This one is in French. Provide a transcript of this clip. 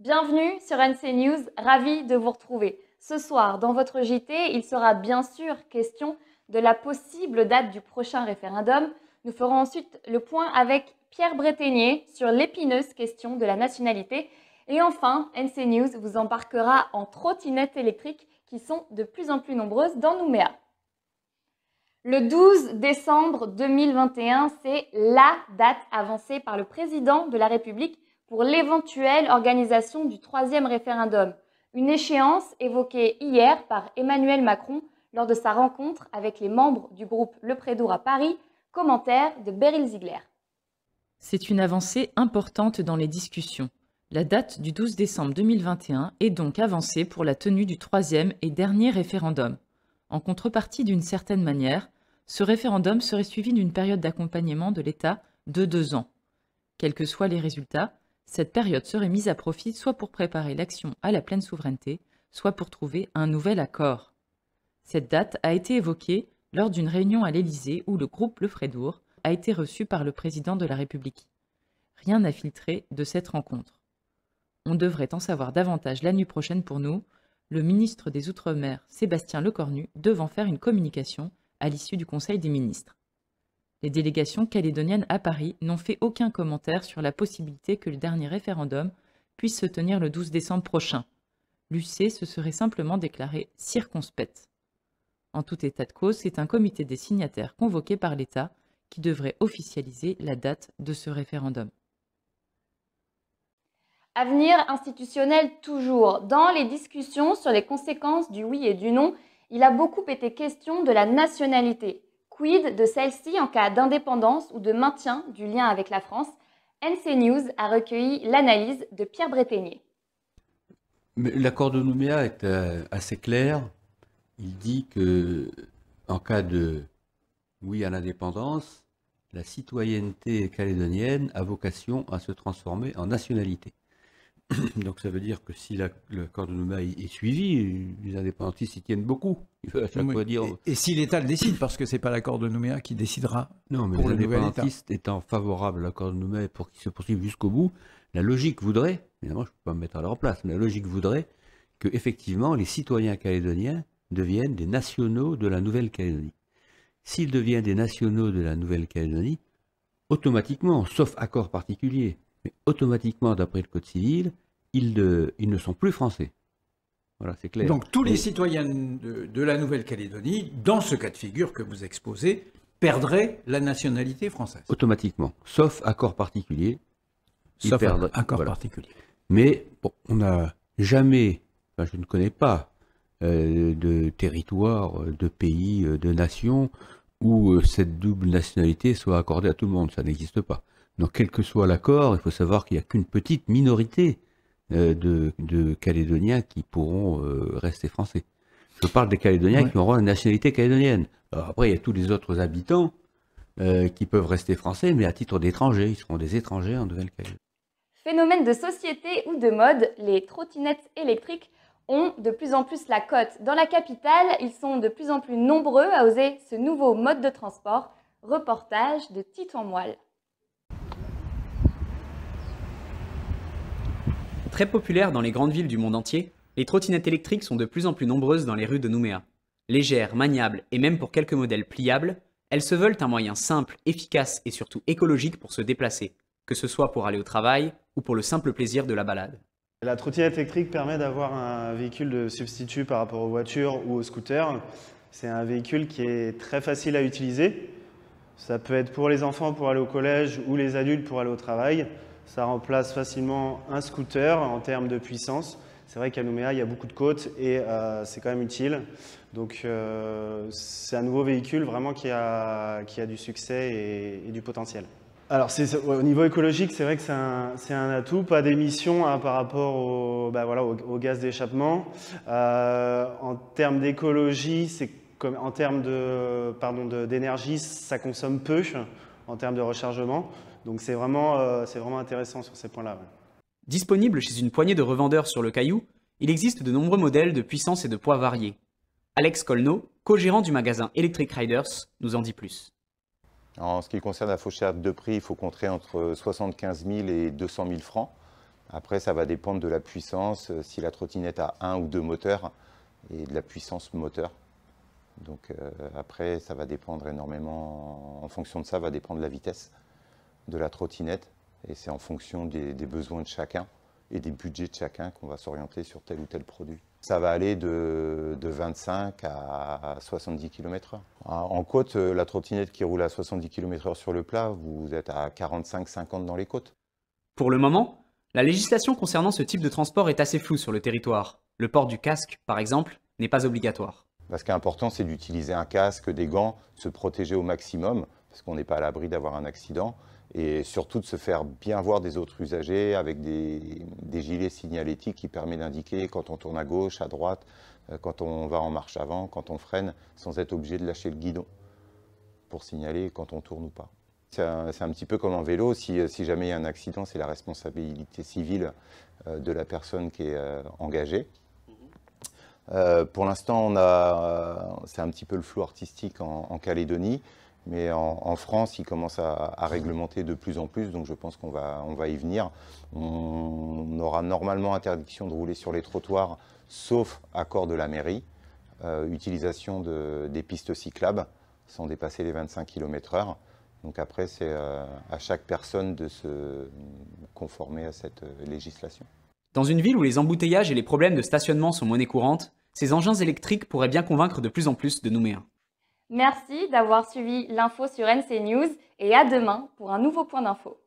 Bienvenue sur NC News, ravi de vous retrouver. Ce soir, dans votre JT, il sera bien sûr question de la possible date du prochain référendum. Nous ferons ensuite le point avec Pierre Breténier sur l'épineuse question de la nationalité. Et enfin, NC News vous embarquera en trottinettes électriques qui sont de plus en plus nombreuses dans Nouméa. Le 12 décembre 2021, c'est la date avancée par le président de la République pour l'éventuelle organisation du troisième référendum. Une échéance évoquée hier par Emmanuel Macron lors de sa rencontre avec les membres du groupe Le Prédour à Paris. Commentaire de Beryl Ziegler. C'est une avancée importante dans les discussions. La date du 12 décembre 2021 est donc avancée pour la tenue du troisième et dernier référendum. En contrepartie d'une certaine manière, ce référendum serait suivi d'une période d'accompagnement de l'État de 2 ans. Quels que soient les résultats, cette période serait mise à profit soit pour préparer l'action à la pleine souveraineté, soit pour trouver un nouvel accord. Cette date a été évoquée lors d'une réunion à l'Élysée où le groupe Le Prédour a été reçu par le président de la République. Rien n'a filtré de cette rencontre. On devrait en savoir davantage la nuit prochaine pour nous, le ministre des Outre-mer, Sébastien Lecornu, devant faire une communication à l'issue du Conseil des ministres. Les délégations calédoniennes à Paris n'ont fait aucun commentaire sur la possibilité que le dernier référendum puisse se tenir le 12 décembre prochain. L'UC se serait simplement déclarée circonspecte. En tout état de cause, c'est un comité des signataires convoqué par l'État qui devrait officialiser la date de ce référendum. Avenir institutionnel toujours. Dans les discussions sur les conséquences du oui et du non, il a beaucoup été question de la nationalité. Quid de celle-ci en cas d'indépendance ou de maintien du lien avec la France? NC News a recueilli l'analyse de Pierre Breténier. L'accord de Nouméa est assez clair. Il dit que, en cas de oui à l'indépendance, la citoyenneté calédonienne a vocation à se transformer en nationalité. Donc ça veut dire que si l'accord de Nouméa est suivi, les indépendantistes y tiennent beaucoup. Il veut à chaque fois dire... Et si l'État le décide, parce que ce n'est pas l'accord de Nouméa qui décidera non, mais pour les le nouvel État. indépendantistes étant favorables à l'accord de Nouméa pour qu'il se poursuive jusqu'au bout, la logique voudrait, évidemment je ne peux pas me mettre à leur place, mais la logique voudrait que effectivement les citoyens calédoniens deviennent des nationaux de la Nouvelle-Calédonie. S'ils deviennent des nationaux de la Nouvelle-Calédonie, automatiquement, sauf accord particulier, mais automatiquement d'après le Code civil, ils ne sont plus français. Voilà, c'est clair. Donc tous les citoyens de la Nouvelle-Calédonie, dans ce cas de figure que vous exposez, perdraient la nationalité française. Automatiquement, sauf accord particulier. Sauf accord particulier. Mais bon, on n'a jamais, enfin, je ne connais pas de territoire, de pays, de nation où cette double nationalité soit accordée à tout le monde. Ça n'existe pas. Donc quel que soit l'accord, il faut savoir qu'il n'y a qu'une petite minorité de Calédoniens qui pourront rester français. Je parle des Calédoniens qui auront la nationalité calédonienne. Alors après, il y a tous les autres habitants qui peuvent rester français, mais à titre d'étrangers. Ils seront des étrangers en Nouvelle-Calédonie. Phénomène de société ou de mode, les trottinettes électriques ont de plus en plus la cote. Dans la capitale, ils sont de plus en plus nombreux à oser ce nouveau mode de transport. Reportage de Titouan Moelle. Très populaires dans les grandes villes du monde entier, les trottinettes électriques sont de plus en plus nombreuses dans les rues de Nouméa. Légères, maniables et même pour quelques modèles pliables, elles se veulent un moyen simple, efficace et surtout écologique pour se déplacer, que ce soit pour aller au travail ou pour le simple plaisir de la balade. La trottinette électrique permet d'avoir un véhicule de substitut par rapport aux voitures ou aux scooters. C'est un véhicule qui est très facile à utiliser. Ça peut être pour les enfants pour aller au collège ou les adultes pour aller au travail. Ça remplace facilement un scooter en termes de puissance. C'est vrai qu'à Nouméa, il y a beaucoup de côtes et c'est quand même utile. Donc c'est un nouveau véhicule vraiment qui a du succès et du potentiel. Alors au niveau écologique, c'est vrai que c'est un atout, pas d'émissions par rapport au gaz d'échappement. En termes d'écologie, en termes d'énergie, ça consomme peu en termes de rechargement. Donc c'est vraiment intéressant sur ces points-là. Ouais. Disponible chez une poignée de revendeurs sur le Caillou, il existe de nombreux modèles de puissance et de poids variés. Alex Colneau, co-gérant du magasin Electric Riders, nous en dit plus. En ce qui concerne la fourchette de prix, il faut compter entre 75 000 et 200 000 francs. Après, ça va dépendre de la puissance, si la trottinette a un ou deux moteurs, et de la puissance moteur. Donc après, ça va dépendre énormément, en fonction de ça, va dépendre la vitesse de la trottinette. Et c'est en fonction des besoins de chacun et des budgets de chacun qu'on va s'orienter sur tel ou tel produit. Ça va aller de 25 à 70 km/h. En côte, la trottinette qui roule à 70 km/h sur le plat, vous êtes à 45-50 dans les côtes. Pour le moment, la législation concernant ce type de transport est assez floue sur le territoire. Le port du casque, par exemple, n'est pas obligatoire. Ce qui est important, c'est d'utiliser un casque, des gants, se protéger au maximum, parce qu'on n'est pas à l'abri d'avoir un accident, et surtout de se faire bien voir des autres usagers avec des gilets signalétiques qui permettent d'indiquer quand on tourne à gauche, à droite, quand on va en marche avant, quand on freine, sans être obligé de lâcher le guidon pour signaler quand on tourne ou pas. C'est un petit peu comme en vélo, si jamais il y a un accident, c'est la responsabilité civile de la personne qui est engagée. Pour l'instant, c'est un petit peu le flou artistique en Calédonie, mais en France, ils commencent à réglementer de plus en plus, donc je pense qu'on va y venir. On aura normalement interdiction de rouler sur les trottoirs, sauf accord de la mairie, utilisation des pistes cyclables, sans dépasser les 25 km/h. Donc après, c'est à chaque personne de se conformer à cette législation. Dans une ville où les embouteillages et les problèmes de stationnement sont monnaie courante, ces engins électriques pourraient bien convaincre de plus en plus de Nouméens. Merci d'avoir suivi l'info sur NC News et à demain pour un nouveau point d'info.